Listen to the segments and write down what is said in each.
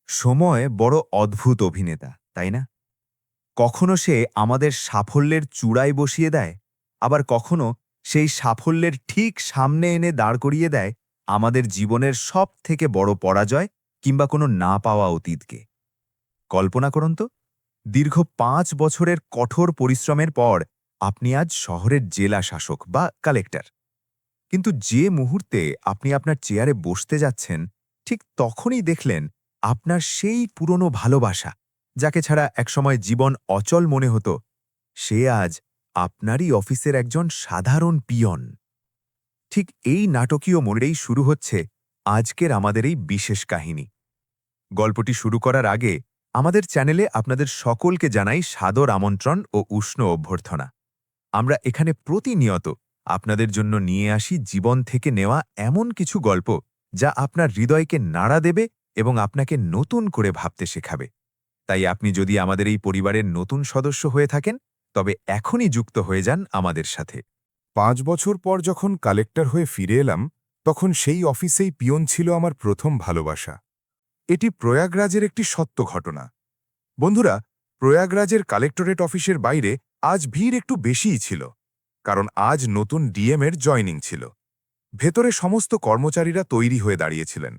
সময় বড় অদ্ভুত অভিনেতা, তাই না? কখনো সে আমাদের সাফল্যের চূড়ায় বসিয়ে দেয়, আবার কখনো সেই সাফল্যের ঠিক সামনে এনে দাঁড় করিয়ে দেয় আমাদের জীবনের সবথেকে বড় পরাজয় কিংবা কোনো না পাওয়া অতীতকে। কল্পনা করুন তো, দীর্ঘ ৫ বছরের কঠোর পরিশ্রমের পর আপনি আজ শহরের জেলা শাসক বা কালেক্টর। কিন্তু যে মুহূর্তে আপনি আপনার চেয়ারে বসতে যাচ্ছেন, ঠিক তখনই দেখলেন আপনার সেই পুরনো ভালোবাসা, যাকে ছাড়া একসময় জীবন অচল মনে হতো, সে আজ আপনারই অফিসের একজন সাধারণ পিয়ন। ঠিক এই নাটকীয় মোড়েই শুরু হচ্ছে আজকের আমাদের এই বিশেষ কাহিনী। গল্পটি শুরু করার আগে আমাদের চ্যানেলে আপনাদের সকলকে জানাই সাদর আমন্ত্রণ ও উষ্ণ অভ্যর্থনা। আমরা এখানে প্রতিনিয়ত আপনাদের জন্য নিয়ে আসি জীবন থেকে নেওয়া এমন কিছু গল্প, যা আপনার হৃদয়কে নাড়া দেবে এবং আপনাকে নতুন করে ভাবতে শেখাবে। তাই আপনি যদি আমাদের এই পরিবারের নতুন সদস্য হয়ে থাকেন, তবে এখনই যুক্ত হয়ে যান আমাদের সাথে। ৫ বছর পর যখন কালেক্টর হয়ে ফিরে এলাম, তখন সেই অফিসেই পিয়ন ছিল আমার প্রথম ভালোবাসা। এটি প্রয়াগরাজের একটি সত্য ঘটনা। বন্ধুরা, প্রয়াগরাজের কালেক্টরেট অফিসের বাইরে আজ ভিড় একটু বেশিই ছিল, কারণ আজ নতুন ডিএম-এর জয়নিং ছিল। ভেতরে সমস্ত কর্মচারীরা তৈরি হয়ে দাঁড়িয়েছিলেন।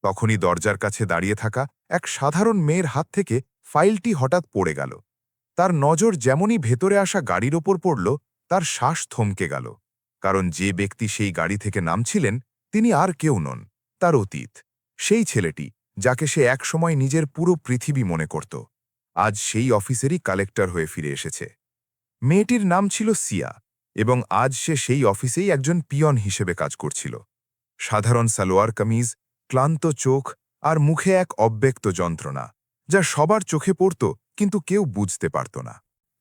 তখনই দরজার কাছে দাঁড়িয়ে থাকা এক সাধারণ মেয়ের হাত থেকে ফাইলটি হঠাৎ পড়ে গেল। তার নজর যেমনই ভেতরে আসা গাড়ির ওপর পড়ল, তার শ্বাস থমকে গেল। কারণ যে ব্যক্তি সেই গাড়ি থেকে নামছিলেন, তিনি আর কেউ নন, তার অতীত। সেই ছেলেটি, যাকে সে একসময় নিজের পুরো পৃথিবী মনে করত, আজ সেই অফিসেরই কালেক্টর হয়ে ফিরে এসেছে। মেয়েটির নাম ছিল সিয়া, এবং আজ সে সেই অফিসেই একজন পিয়ন হিসেবে কাজ করছিল। সাধারণ সালোয়ার কামিজ, ক্লান্ত চোখ আর মুখে এক অব্যক্ত যন্ত্রণা, যা সবার চোখে পড়ত কিন্তু কেউ বুঝতে পারত না।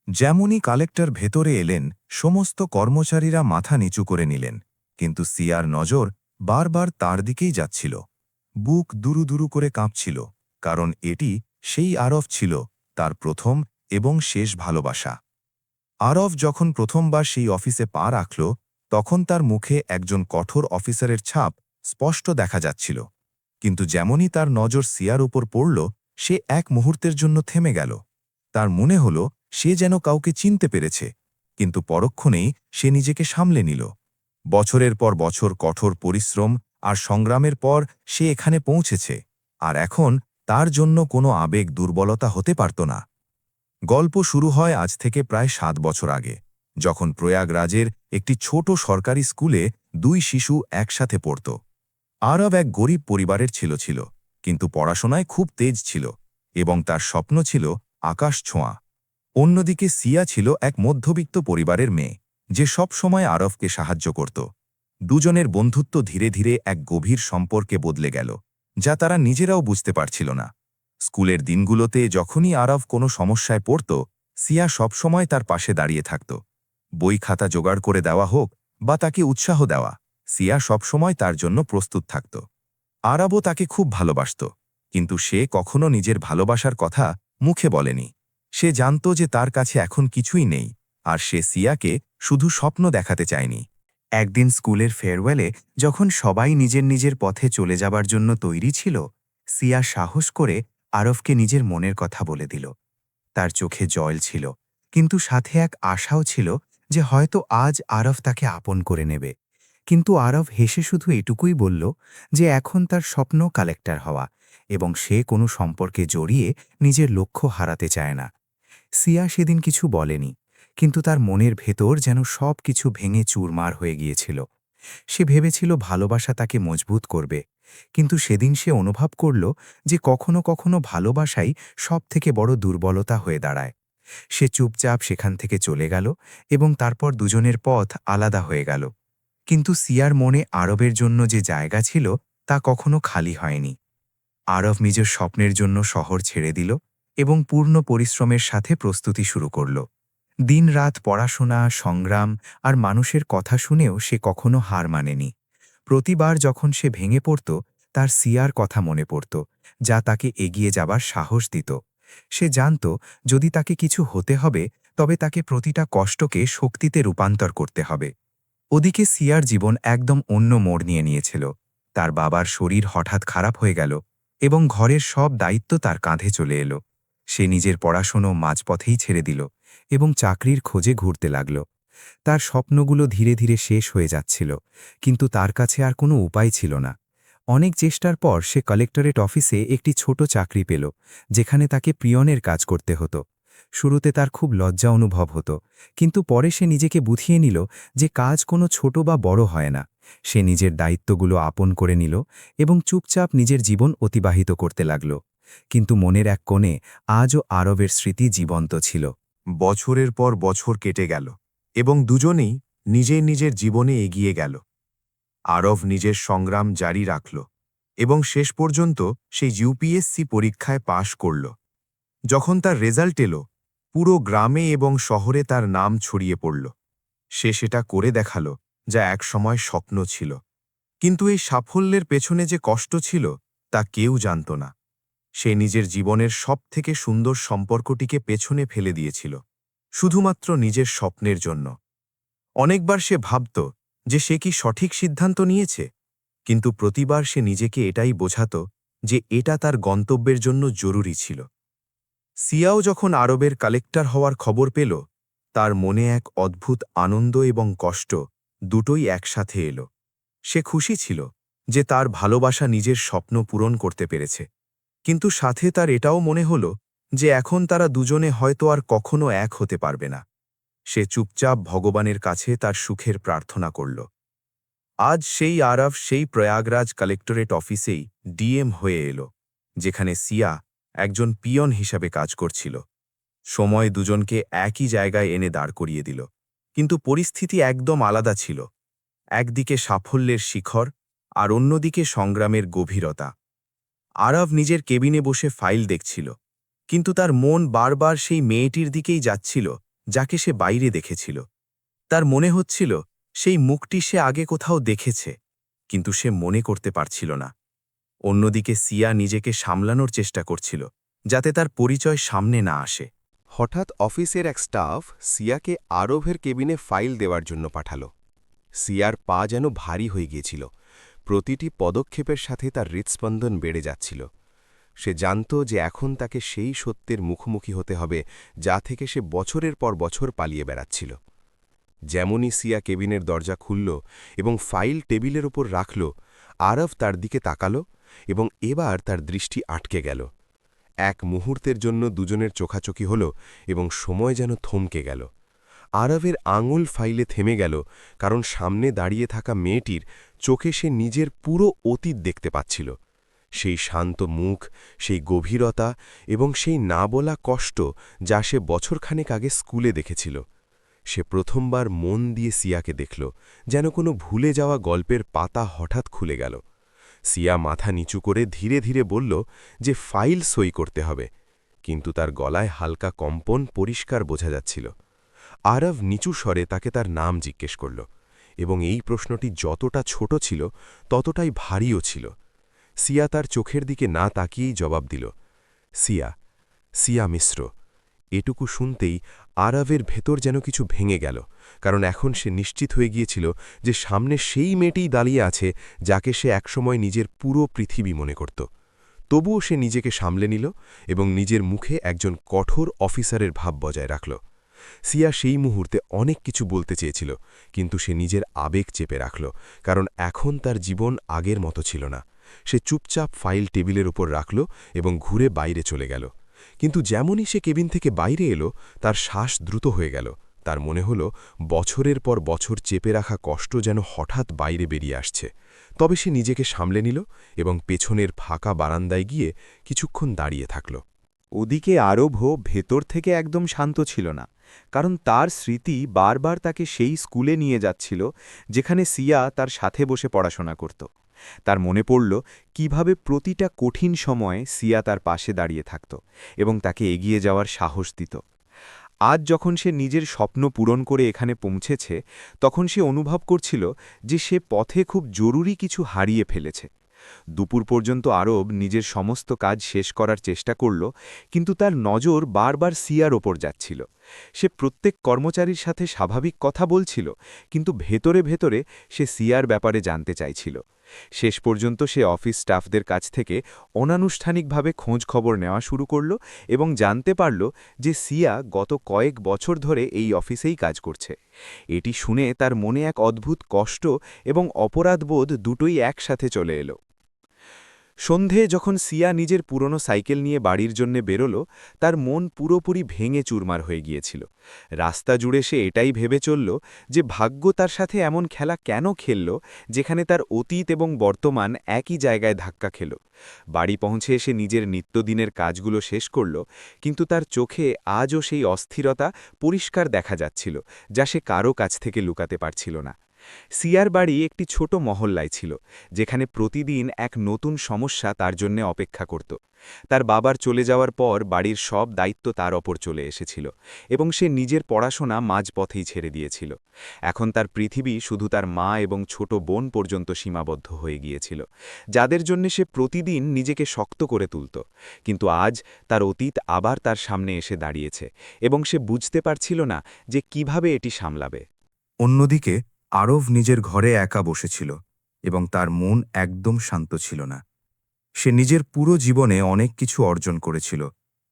যেমনই কালেক্টর ভেতরে এলেন, সমস্ত কর্মচারীরা মাথা নিচু করে নিলেন, কিন্তু সিয়ার নজর বারবার তার দিকেই যাচ্ছিল। বুক দুরু দুরু করে কাঁপছিল, কারণ এটি সেই আরফ ছিল, তার প্রথম এবং শেষ ভালোবাসা। আরফ যখন প্রথমবার সেই অফিসে পা রাখল, তখন তার মুখে একজন কঠোর অফিসারের ছাপ স্পষ্ট দেখা যাচ্ছিল। কিন্তু যেমনই তার নজর সিয়ার উপর পড়ল, সে এক মুহূর্তের জন্য থেমে গেল। তার মনে হল সে যেন কাউকে চিনতে পেরেছে, কিন্তু পরক্ষণেই সে নিজেকে সামলে নিল। বছরের পর বছর কঠোর পরিশ্রম আর সংগ্রামের পর সে এখানে পৌঁছেছে, আর এখন তার জন্য কোনো আবেগ দুর্বলতা হতে পারত না। গল্প শুরু হয় আজ থেকে প্রায় ৭ বছর আগে, যখন প্রয়াগরাজের একটি ছোট সরকারি স্কুলে ২ শিশু একসাথে পড়ত। আরব এক গরিব পরিবারের ছিল, কিন্তু পড়াশোনায় খুব তেজ ছিল, এবং তার স্বপ্ন ছিল আকাশ ছোঁয়া। অন্যদিকে সিয়া ছিল এক মধ্যবিত্ত পরিবারের মেয়ে, যে সব সময় আরবকে সাহায্য করত। দুজনের বন্ধুত্ব ধীরে ধীরে এক গভীর সম্পর্কে বদলে গেল, যা তারা নিজেরাও বুঝতে পারছিল না। স্কুলের দিনগুলোতে যখনই আরব কোনো সমস্যায় পড়ত, সিয়া সবসময় তার পাশে দাঁড়িয়ে থাকত। বই খাতা জোগাড় করে দেওয়া হোক বা তাকে উৎসাহ দেওয়া, সিয়া সবসময় তার জন্য প্রস্তুত থাকত। আরবও তাকে খুব ভালোবাসত, কিন্তু সে কখনো নিজের ভালোবাসার কথা মুখে বলেনি। সে জানত যে তার কাছে এখন কিছুই নেই, আর সে সিয়াকে শুধু স্বপ্ন দেখাতে চায়নি। একদিন স্কুলের ফেয়ারওয়েলে যখন সবাই নিজের নিজের পথে চলে যাবার জন্য তৈরি ছিল, সিয়া সাহস করে আরফকে নিজের মনের কথা বলে দিল। তার চোখে জল ছিল, কিন্তু সাথে এক আশাও ছিল যে হয়তো আজ আরফ তাকে আপন করে নেবে। কিন্তু আরফ হেসে শুধু এটুকুই বলল যে এখন তার স্বপ্ন কালেক্টর হওয়া, এবং সে কোনো সম্পর্কে জড়িয়ে নিজের লক্ষ্য হারাতে চায় না। সিয়া সেদিন কিছু বলেনি, কিন্তু তার মনের ভেতর যেন সব কিছু ভেঙে চুরমার হয়ে গিয়েছিল। সে ভেবেছিল ভালোবাসা তাকে মজবুত করবে, কিন্তু সেদিন সে অনুভব করল যে কখনো কখনো ভালোবাসাই সবথেকে বড় দুর্বলতা হয়ে দাঁড়ায়। সে চুপচাপ সেখান থেকে চলে গেল, এবং তারপর দুজনের পথ আলাদা হয়ে গেল। কিন্তু সিয়ার মনে আরবের জন্য যে জায়গা ছিল, তা কখনো খালি হয়নি। আরব নিজের স্বপ্নের জন্য শহর ছেড়ে দিল এবং পূর্ণ পরিশ্রমের সাথে প্রস্তুতি শুরু করল। দিনরাত পড়াশোনা, সংগ্রাম আর মানুষের কথা শুনেও সে কখনো হার মানেনি। প্রতিবার যখন সে ভেঙে পড়ত, তার সিয়ার কথা মনে পড়ত, যা তাকে এগিয়ে যাবার সাহস দিত। সে জানত যদি তাকে কিছু হতে হবে, তবে তাকে প্রতিটা কষ্টকে শক্তিতে রূপান্তর করতে হবে। ওদিকে সিয়ার জীবন একদম অন্য মোড় নিয়ে নিয়েছিল। তার বাবার শরীর হঠাৎ খারাপ হয়ে গেল, এবং ঘরের সব দায়িত্ব তার কাঁধে চলে এলো। সে নিজের পড়াশোনা মাঝপথেই ছেড়ে দিল এবং চাকরির খোঁজে ঘুরতে লাগল। তার স্বপ্নগুলো ধীরে ধীরে শেষ হয়ে যাচ্ছিল, কিন্তু তার কাছে আর কোনো উপায় ছিল না। অনেক চেষ্টার পর সে কালেক্টরেট অফিসে একটি ছোট চাকরি পেল, যেখানে তাকে পিয়নের কাজ করতে হতো। শুরুতে তার খুব লজ্জা অনুভব হতো, কিন্তু পরে সে নিজেকে বুঝিয়ে নিল যে কাজ কোনো ছোট বা বড় হয় না। সে নিজের দায়িত্বগুলো আপন করে নিল এবং চুপচাপ নিজের জীবন অতিবাহিত করতে লাগল। কিন্তু মনের এক কোণে আজও আরবের স্মৃতি জীবন্ত ছিল। বছরের পর বছর কেটে গেল এবং দুজনেই নিজের নিজের জীবনে এগিয়ে গেল। আরব নিজের সংগ্রাম জারি রাখল এবং শেষ পর্যন্ত সেই ইউপিএসসি পরীক্ষায় পাশ করল। যখন তার রেজাল্ট এলো, পুরো গ্রামে এবং শহরে তার নাম ছড়িয়ে পড়ল। সে সেটা করে দেখালো যা একসময় স্বপ্ন ছিল। কিন্তু এই সাফল্যের পেছনে যে কষ্ট ছিল তা কেউ জানত না। সে নিজের জীবনের সবথেকে সুন্দর সম্পর্কটিকে পেছনে ফেলে দিয়েছিল, শুধুমাত্র নিজের স্বপ্নের জন্য। অনেকবার সে ভাবত যে সে কি সঠিক সিদ্ধান্ত নিয়েছে, কিন্তু প্রতিবার সে নিজেকে এটাই বোঝাত যে এটা তার গন্তব্যের জন্য জরুরি ছিল। সিয়াও যখন আরবের কালেক্টর হওয়ার খবর পেল, তার মনে এক অদ্ভুত আনন্দ এবং কষ্ট দুটোই একসাথে এলো। সে খুশি ছিল যে তার ভালোবাসা নিজের স্বপ্ন পূরণ করতে পেরেছে, কিন্তু সাথে তার এটাও মনে হল যে এখন তারা দুজনে হয়তো আর কখনো এক হতে পারবে না। সে চুপচাপ ভগবানের কাছে তার সুখের প্রার্থনা করল। আজ সেই আরব সেই প্রয়াগরাজ কালেক্টরেট অফিসেই ডিএম হয়ে এলো, যেখানে সিয়া একজন পিয়ন হিসাবে কাজ করছিল। সময় দুজনকে একই জায়গায় এনে দাঁড় করিয়ে দিল, কিন্তু পরিস্থিতি একদম আলাদা ছিল। একদিকে সাফল্যের শিখর আর অন্যদিকে সংগ্রামের গভীরতা। আরব নিজের কেবিনে বসে ফাইল দেখছিল, কিন্তু তার মন বারবার সেই মেয়েটির দিকেই যাচ্ছিল যাকে সে বাইরে দেখেছিল। তার মনে হচ্ছিল সেই মুখটি সে আগে কোথাও দেখেছে, কিন্তু সে মনে করতে পারছিল না। অন্যদিকে সিয়া নিজেকে সামলানোর চেষ্টা করছিল, যাতে তার পরিচয় সামনে না আসে। হঠাৎ অফিসের এক স্টাফ সিয়াকে আরবের কেবিনে ফাইল দেওয়ার জন্য পাঠাল। সিয়ার পা যেন ভারী হয়ে গিয়েছিল। প্রতিটি পদক্ষেপের সাথে তার হৃৎস্পন্দন বেড়ে যাচ্ছিল। সে জানত যে এখন তাকে সেই সত্যের মুখোমুখি হতে হবে যা থেকে সে বছরের পর বছর পালিয়ে বেড়াচ্ছিল। যেমনই সিয়া কেবিনের দরজা খুলল এবং ফাইল টেবিলের ওপর রাখল, আরব তার দিকে তাকাল এবং এবার তার দৃষ্টি আটকে গেল। এক মুহূর্তের জন্য দুজনের চোখাচোখি হল এবং সময় যেন থমকে গেল। আরবের আঙুল ফাইলে থেমে গেল, কারণ সামনে দাঁড়িয়ে থাকা মেয়েটির চোখে সে নিজের পুরো অতীত দেখতে পাচ্ছিল। সেই শান্ত মুখ, সেই গভীরতা এবং সেই না বলা কষ্ট যা সে বছরখানেক আগে স্কুলে দেখেছিল। সে প্রথমবার মন দিয়ে সিয়াকে দেখল, যেন কোনো ভুলে যাওয়া গল্পের পাতা হঠাৎ খুলে গেল। সিয়া মাথা নিচু করে ধীরে ধীরে বলল যে ফাইল সই করতে হবে, কিন্তু তার গলায় হালকা কম্পন পরিষ্কার বোঝা যাচ্ছিল। আরব নিচু স্বরে তাকে তার নাম জিজ্ঞেস করল, এবং এই প্রশ্নটি যতটা ছোট ছিল ততটাই ভারীও ছিল। সিয়া তার চোখের দিকে না তাকিয়েই জবাব দিল, সিয়া, সিয়া মিশ্র। এটুকু শুনতেই আরবের ভেতর যেন কিছু ভেঙে গেল, কারণ এখন সে নিশ্চিত হয়ে গিয়েছিল যে সামনে সেই মেয়েটিই দাঁড়িয়ে আছে যাকে সে একসময় নিজের পুরো পৃথিবী মনে করত। তবুও সে নিজেকে সামলে নিল এবং নিজের মুখে একজন কঠোর অফিসারের ভাব বজায় রাখল। সিয়া সেই মুহূর্তে অনেক কিছু বলতে চেয়েছিল, কিন্তু সে নিজের আবেগ চেপে রাখল, কারণ এখন তার জীবন আগের মতো ছিল না। সে চুপচাপ ফাইল টেবিলের উপর রাখল এবং ঘুরে বাইরে চলে গেল। কিন্তু যেমনই সে কেবিন থেকে বাইরে এলো, তার শ্বাস দ্রুত হয়ে গেল। তার মনে হল বছরের পর বছর চেপে রাখা কষ্ট যেন হঠাৎ বাইরে বেরিয়ে আসছে। তবে সে নিজেকে সামলে নিল এবং পেছনের ফাঁকা বারান্দায় গিয়ে কিছুক্ষণ দাঁড়িয়ে থাকল। ওদিকে আরবও ভেতর থেকে একদম শান্ত ছিল না, কারণ তার স্মৃতি বারবার তাকে সেই স্কুলে নিয়ে যাচ্ছিল যেখানে সিয়া তার সাথে বসে পড়াশোনা করত। তার মনে পড়ল কিভাবে প্রতিটা কঠিন সময়ে সিয়া তার পাশে দাঁড়িয়ে থাকত এবং তাকে এগিয়ে যাওয়ার সাহস দিত। আজ যখন সে নিজের স্বপ্ন পূরণ করে এখানে পৌঁছেছে, তখন সে অনুভব করছিল যে সে পথে খুব জরুরি কিছু হারিয়ে ফেলেছে। দুপুর পর্যন্ত আরব নিজের সমস্ত কাজ শেষ করার চেষ্টা করল, কিন্তু তার নজর বারবার সিয়ার ওপর যাচ্ছিল। সে প্রত্যেক কর্মচারীর সাথে স্বাভাবিক কথা বলছিল, কিন্তু ভেতরে ভেতরে সে সিয়ার ব্যাপারে জানতে চাইছিল। শেষ পর্যন্ত সে অফিস স্টাফদের কাছ থেকে অনানুষ্ঠানিকভাবে খোঁজ খবর নেওয়া শুরু করল এবং জানতে পারল যে সিয়া গত কয়েক বছর ধরে এই অফিসেই কাজ করছে। এটি শুনে তার মনে এক অদ্ভুত কষ্ট এবং অপরাধবোধ দুটোই একসাথে চলে এলো। সন্ধে যখন সিয়া নিজের পুরনো সাইকেল নিয়ে বাড়ির জন্য বেরোল, তার মন পুরোপুরি ভেঙে চুরমার হয়ে গিয়েছিল। রাস্তা জুড়ে সে এটাই ভেবে চলল যে ভাগ্য তার সাথে এমন খেলা কেন খেলল, যেখানে তার অতীত এবং বর্তমান একই জায়গায় ধাক্কা খেল। বাড়ি পৌঁছে এসে নিজের নিত্যদিনের কাজগুলো শেষ করল, কিন্তু তার চোখে আজও সেই অস্থিরতা পরিষ্কার দেখা যাচ্ছিল, যা সে কারও কাছ থেকে লুকাতে পারছিল না। সিয়ার বাড়ি একটি ছোট মহল্লায় ছিল, যেখানে প্রতিদিন এক নতুন সমস্যা তার জন্য অপেক্ষা করত। তার বাবার চলে যাওয়ার পর বাড়ির সব দায়িত্ব তার ওপর চলে এসেছিল এবং সে নিজের পড়াশোনা মাঝপথেই ছেড়ে দিয়েছিল। এখন তার পৃথিবী শুধু তার মা এবং ছোট বোন পর্যন্ত সীমাবদ্ধ হয়ে গিয়েছিল, যাদের জন্য সে প্রতিদিন নিজেকে শক্ত করে তুলত। কিন্তু আজ তার অতীত আবার তার সামনে এসে দাঁড়িয়েছে এবং সে বুঝতে পারছিল না যে কিভাবে এটি সামলাবে। অন্যদিকে আরব নিজের ঘরে একা বসেছিল এবং তার মন একদম শান্ত ছিল না। সে নিজের পুরো জীবনে অনেক কিছু অর্জন করেছিল,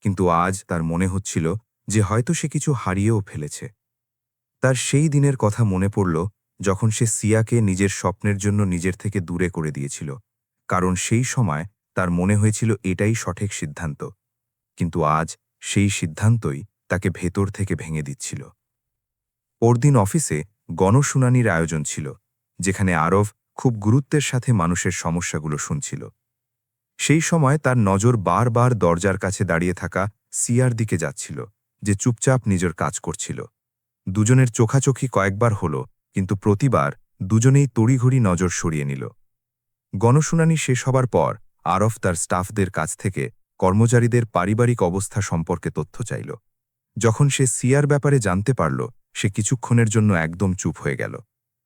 কিন্তু আজ তার মনে হচ্ছিল যে হয়তো সে কিছু হারিয়েও ফেলেছে। তার সেই দিনের কথা মনে পড়ল যখন সে সিয়াকে নিজের স্বপ্নের জন্য নিজের থেকে দূরে করে দিয়েছিল, কারণ সেই সময় তার মনে হয়েছিল এটাই সঠিক সিদ্ধান্ত। কিন্তু আজ সেই সিদ্ধান্তই তাকে ভেতর থেকে ভেঙে দিচ্ছিল। পরদিন অফিসে গণশুনানির আয়োজন ছিল, যেখানে আরব খুব গুরুত্বের সাথে মানুষের সমস্যাগুলো শুনছিল। সেই সময় তার নজর বারবার দরজার কাছে দাঁড়িয়ে থাকা সিয়ার দিকে যাচ্ছিল, যে চুপচাপ নিজের কাজ করছিল। দুজনের চোখাচোখি কয়েকবার হল, কিন্তু প্রতিবার দুজনেই তড়িঘড়ি নজর সরিয়ে নিল। গণশুনানি শেষ হবার পর আরব তার স্টাফদের কাছ থেকে কর্মচারীদের পারিবারিক অবস্থা সম্পর্কে তথ্য চাইল। যখন সে সিয়ার ব্যাপারে জানতে পারল, সে কিছুক্ষণের জন্য একদম চুপ হয়ে গেল,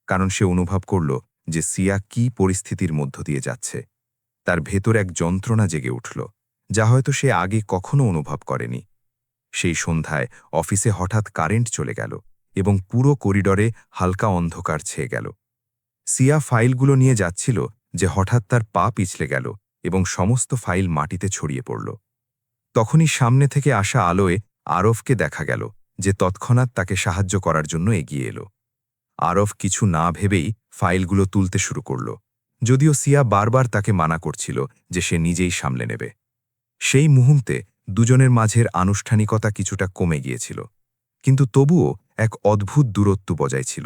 কারণ সে অনুভব করল যে সিয়া কী পরিস্থিতির মধ্য দিয়ে যাচ্ছে। তার ভেতর এক যন্ত্রণা জেগে উঠল, যা হয়তো সে আগে কখনো অনুভব করেনি। সেই সন্ধ্যায় অফিসে হঠাৎ কারেন্ট চলে গেল এবং পুরো করিডরে হালকা অন্ধকার ছেয়ে গেল। সিয়া ফাইলগুলো নিয়ে যাচ্ছিল যে হঠাৎ তার পা পিছলে গেল এবং সমস্ত ফাইল মাটিতে ছড়িয়ে পড়ল। তখনই সামনে থেকে আসা আলোয় আরফকে দেখা গেল, যে তৎক্ষণাৎ তাকে সাহায্য করার জন্য এগিয়ে এলো। আরফ কিছু না ভেবেই ফাইলগুলো তুলতে শুরু করল, যদিও সিয়া বারবার তাকে মানা করছিল যে সে নিজেই সামলে নেবে। সেই মুহূর্তে দুজনের মাঝের আনুষ্ঠানিকতা কিছুটা কমে গিয়েছিল, কিন্তু তবুও এক অদ্ভুত দূরত্ব বজায় ছিল।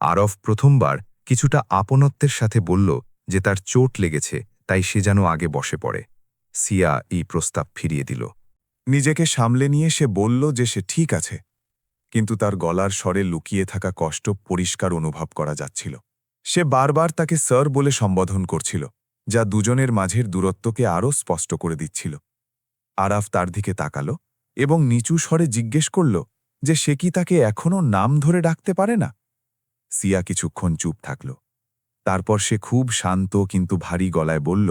আরফ প্রথমবার কিছুটা আপনত্বের সাথে বলল যে তার চোট লেগেছে, তাই সে যেন আগে বসে পড়ে। সিয়া এই প্রস্তাব ফিরিয়ে দিল। নিজেকে সামলে নিয়ে সে বলল যে সে ঠিক আছে, কিন্তু তার গলার স্বরে লুকিয়ে থাকা কষ্ট পরিষ্কার অনুভব করা যাচ্ছিল। সে বারবার তাকে স্যার বলে সম্বোধন করছিল, যা দুজনের মাঝের দূরত্বকে আরও স্পষ্ট করে দিচ্ছিল। আরাফ তার দিকে তাকাল এবং নিচু স্বরে জিজ্ঞেস করল যে সে কি তাকে এখনও নাম ধরে ডাকতে পারে না। সিয়া কিছুক্ষণ চুপ থাকল। তারপর সে খুব শান্ত কিন্তু ভারী গলায় বলল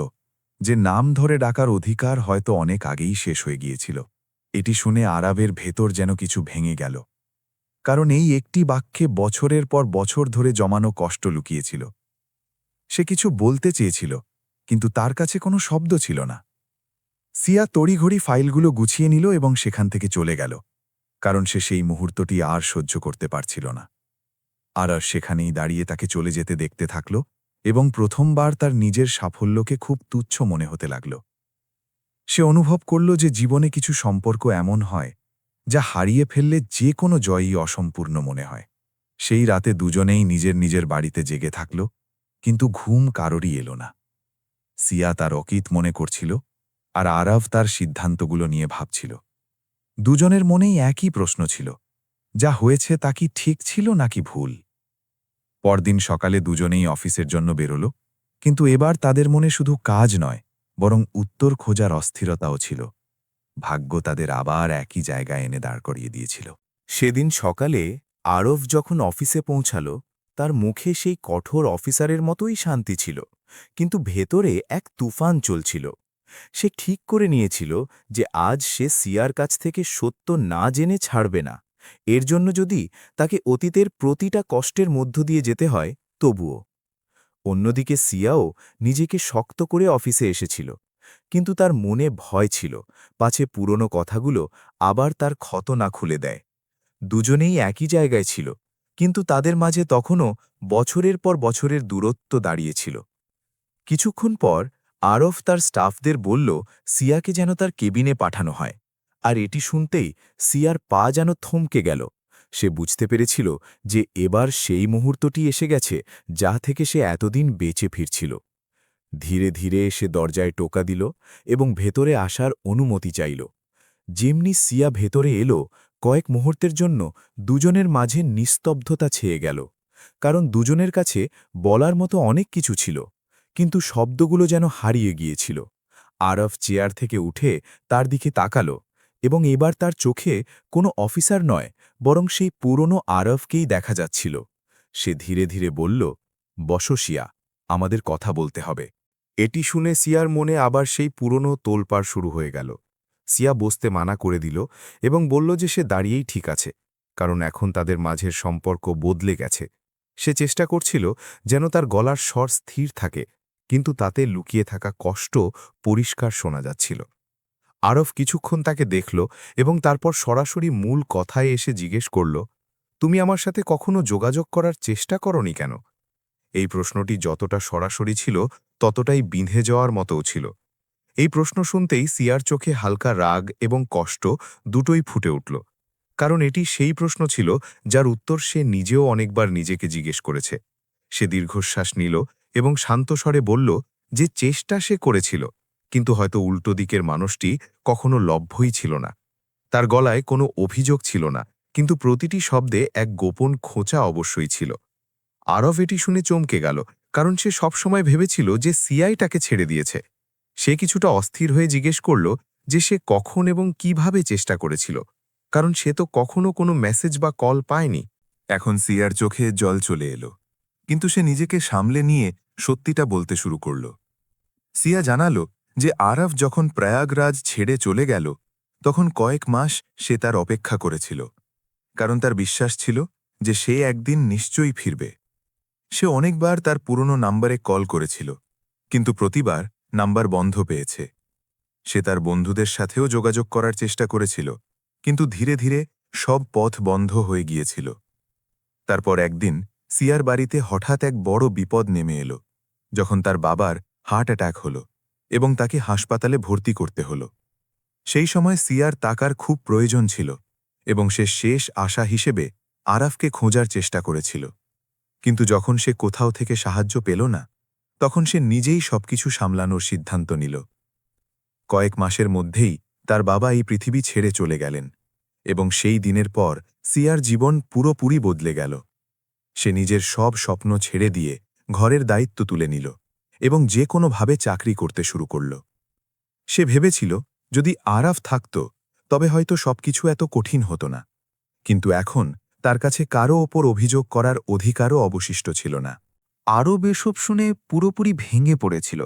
যে নাম ধরে ডাকার অধিকার হয়তো অনেক আগেই শেষ হয়ে গিয়েছিল। এটি শুনে আরাবের ভেতর যেন কিছু ভেঙে গেল, কারণ এই একটি বাক্যে বছরের পর বছর ধরে জমানো কষ্ট লুকিয়েছিল। সে কিছু বলতে চেয়েছিল, কিন্তু তার কাছে কোনো শব্দ ছিল না। সিয়া তড়িঘড়ি ফাইলগুলো গুছিয়ে নিল এবং সেখান থেকে চলে গেল, কারণ সে সেই মুহূর্তটি আর সহ্য করতে পারছিল না। আর সেখানেই দাঁড়িয়ে তাকে চলে যেতে দেখতে থাকল এবং প্রথমবার তার নিজের সাফল্যকে খুব তুচ্ছ মনে হতে লাগল। সে অনুভব করল যে জীবনে কিছু সম্পর্ক এমন হয় যা হারিয়ে ফেললে যে কোনো জয়ই অসম্পূর্ণ মনে হয়। সেই রাতে দুজনেই নিজের নিজের বাড়িতে জেগে থাকল, কিন্তু ঘুম কারোরই এলো না। সিয়া তার অতীত মনে করছিল, আর আরাভ তার সিদ্ধান্তগুলো নিয়ে ভাবছিল। দুজনের মনেই একই প্রশ্ন ছিল, যা হয়েছে তা কি ঠিক ছিল নাকি ভুল। পরদিন সকালে দুজনেই অফিসের জন্য বেরোল, কিন্তু এবার তাদের মনে শুধু কাজ নয়, বরং উত্তর খোঁজার অস্থিরতাও ছিল। ভাগ্য তাদের আবার একই জায়গায় এনে দাঁড় করিয়ে দিয়েছিল। সেদিন সকালে আরব যখন অফিসে পৌঁছাল, তার মুখে সেই কঠোর অফিসারের মতোই শান্তি ছিল, কিন্তু ভেতরে এক তুফান চলছিল। সে ঠিক করে নিয়েছিল যে আজ সে সিয়ার কাছ থেকে সত্য না জেনে ছাড়বে না, এর জন্য যদি তাকে অতীতের প্রতিটা কষ্টের মধ্য দিয়ে যেতে হয় তবুও। অন্যদিকে সিয়াও নিজেকে শক্ত করে অফিসে এসেছিল, কিন্তু তার মনে ভয় ছিল পাছে পুরনো কথাগুলো আবার তার ক্ষত না খুলে দেয়। দুজনেই একই জায়গায় ছিল, কিন্তু তাদের মাঝে তখনও বছরের পর বছরের দূরত্ব দাঁড়িয়েছিল। কিছুক্ষণ পর আরফ তার স্টাফদের বলল সিয়াকে যেন তার কেবিনে পাঠানো হয়, আর এটি শুনতেই সিয়ার পা যেন থমকে গেল। সে বুঝতে পেরেছিল যে এবার সেই মুহূর্তটি এসে গেছে যা থেকে সে এতদিন বেঁচে ফিরছিল। ধীরে ধীরে সে দরজায় টোকা দিল এবং ভেতরে আসার অনুমতি চাইল। যেমনি সিয়া ভেতরে এলো, কয়েক মুহূর্তের জন্য দুজনের মাঝে নিস্তব্ধতা ছেয়ে গেল, কারণ দুজনের কাছে বলার মতো অনেক কিছু ছিল, কিন্তু শব্দগুলো যেন হারিয়ে গিয়েছিল। আরফ চেয়ার থেকে উঠে তার দিকে তাকালো, এবং এবার তার চোখে কোনো অফিসার নয়, বরং সেই পুরনো আরফকেই দেখা যাচ্ছিল। সে ধীরে ধীরে বলল, বসো সিয়া, আমাদের কথা বলতে হবে। এটি শুনে সিয়ার মনে আবার সেই পুরনো তোলপাড় শুরু হয়ে গেল। সিয়া বসতে মানা করে দিল এবং বলল যে সে দাঁড়িয়েই ঠিক আছে, কারণ এখন তাদের মাঝের সম্পর্ক বদলে গেছে। সে চেষ্টা করছিল যেন তার গলার স্বর স্থির থাকে, কিন্তু তাতে লুকিয়ে থাকা কষ্ট পরিষ্কার শোনা যাচ্ছিল। আরফ কিছুক্ষণ তাকে দেখল এবং তারপর সরাসরি মূল কথায় এসে জিজ্ঞেস করল, তুমি আমার সাথে কখনো যোগাযোগ করার চেষ্টা করনি কেন? এই প্রশ্নটি যতটা সরাসরি ছিল ততটাই বিঁধে যাওয়ার মতোও ছিল। এই প্রশ্ন শুনতেই সিয়ার চোখে হালকা রাগ এবং কষ্ট দুটোই ফুটে উঠল, কারণ এটি সেই প্রশ্ন ছিল যার উত্তর সে নিজেও অনেকবার নিজেকে জিজ্ঞেস করেছে। সে দীর্ঘশ্বাস নিল এবং শান্ত স্বরে বলল যে চেষ্টা সে করেছিল, কিন্তু হয়তো উল্টো দিকের মানুষটি কখনো লভ্যই ছিল না। তার গলায় কোনো অভিযোগ ছিল না, কিন্তু প্রতিটি শব্দে এক গোপন খোঁচা অবশ্যই ছিল। আরব এটি শুনে চমকে গেল, কারণ সে সবসময় ভেবেছিল যে সিয়াই তাকে ছেড়ে দিয়েছে। সে কিছুটা অস্থির হয়ে জিজ্ঞেস করল যে সে কখন এবং কিভাবে চেষ্টা করেছিল, কারণ সে তো কখনো কোনো মেসেজ বা কল পায়নি। এখন সিয়ার চোখে জল চলে এলো, কিন্তু সে নিজেকে সামলে নিয়ে সত্যিটা বলতে শুরু করল। সিয়া জানালো যে আরফ যখন প্রয়াগরাজ ছেড়ে চলে গেল, তখন কয়েক মাস সে তার অপেক্ষা করেছিল, কারণ তার বিশ্বাস ছিল যে সে একদিন নিশ্চয়ই ফিরবে। সে অনেকবার তার পুরনো নাম্বারে কল করেছিল, কিন্তু প্রতিবার নাম্বার বন্ধ পেয়েছে। সে তার বন্ধুদের সাথেও যোগাযোগ করার চেষ্টা করেছিল, কিন্তু ধীরে ধীরে সব পথ বন্ধ হয়ে গিয়েছিল। তারপর একদিন সিয়ার বাড়িতে হঠাৎ এক বড় বিপদ নেমে এলো, যখন তার বাবার হার্ট অ্যাটাক হলো এবং তাকে হাসপাতালে ভর্তি করতে হলো। সেই সময় সিয়ার টাকার খুব প্রয়োজন ছিল এবং সে শেষ আশা হিসেবে আরাফকে খোঁজার চেষ্টা করেছিল। কিন্তু যখন সে কোথাও থেকে সাহায্য পেল না, তখন সে নিজেই সবকিছু সামলানোর সিদ্ধান্ত নিল। কয়েক মাসের মধ্যেই তার বাবা এই পৃথিবী ছেড়ে চলে গেলেন, এবং সেই দিনের পর সিয়ার জীবন পুরোপুরি বদলে গেল। সে নিজের সব স্বপ্ন ছেড়ে দিয়ে ঘরের দায়িত্ব তুলে নিল এবং যে কোনোভাবে চাকরি করতে শুরু করল। সে ভেবেছিল যদি আরাফ থাকত তবে হয়তো সবকিছু এত কঠিন হতো না, কিন্তু এখন তার কাছে কারও ওপর অভিযোগ করার অধিকারও অবশিষ্ট ছিল না। আরও এসব শুনে পুরোপুরি ভেঙে পড়েছিল,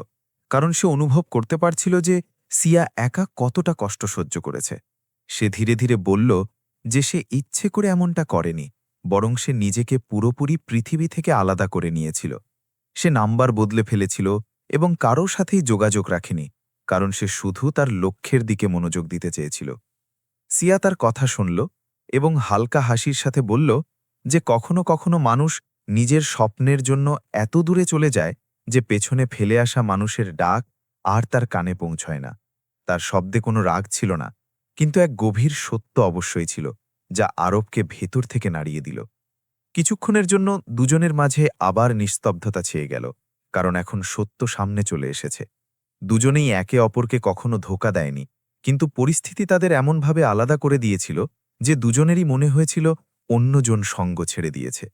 কারণ সে অনুভব করতে পারছিল যে সিয়া একা কতটা কষ্ট সহ্য করেছে। সে ধীরে ধীরে বলল যে সে ইচ্ছে করে এমনটা করেনি, বরং সে নিজেকে পুরোপুরি পৃথিবী থেকে আলাদা করে নিয়েছিল। সে নাম্বার বদলে ফেলেছিল এবং কারো সাথেই যোগাযোগ রাখেনি, কারণ সে শুধু তার লক্ষ্যের দিকে মনোযোগ দিতে চেয়েছিল। সিয়া তার কথা শুনল এবং হালকা হাসির সাথে বলল যে কখনো কখনো মানুষ নিজের স্বপ্নের জন্য এত দূরে চলে যায় যে পেছনে ফেলে আসা মানুষের ডাক আর তার কানে পৌঁছয় না। তার শব্দে কোনো রাগ ছিল না, কিন্তু এক গভীর সত্য অবশ্যই ছিল, যা আরবকে ভেতর থেকে নাড়িয়ে দিল। কিছুক্ষণের জন্য দুজনের মাঝে আবার নিস্তব্ধতা ছেয়ে গেল, কারণ এখন সত্য সামনে চলে এসেছে। দুজনেই একে অপরকে কখনো ধোঁকা দেয়নি, কিন্তু পরিস্থিতি তাদের এমনভাবে আলাদা করে দিয়েছিল যে দুজনেরই মনে হয়েছিল অন্যজন সঙ্গ ছেড়ে দিয়েছে।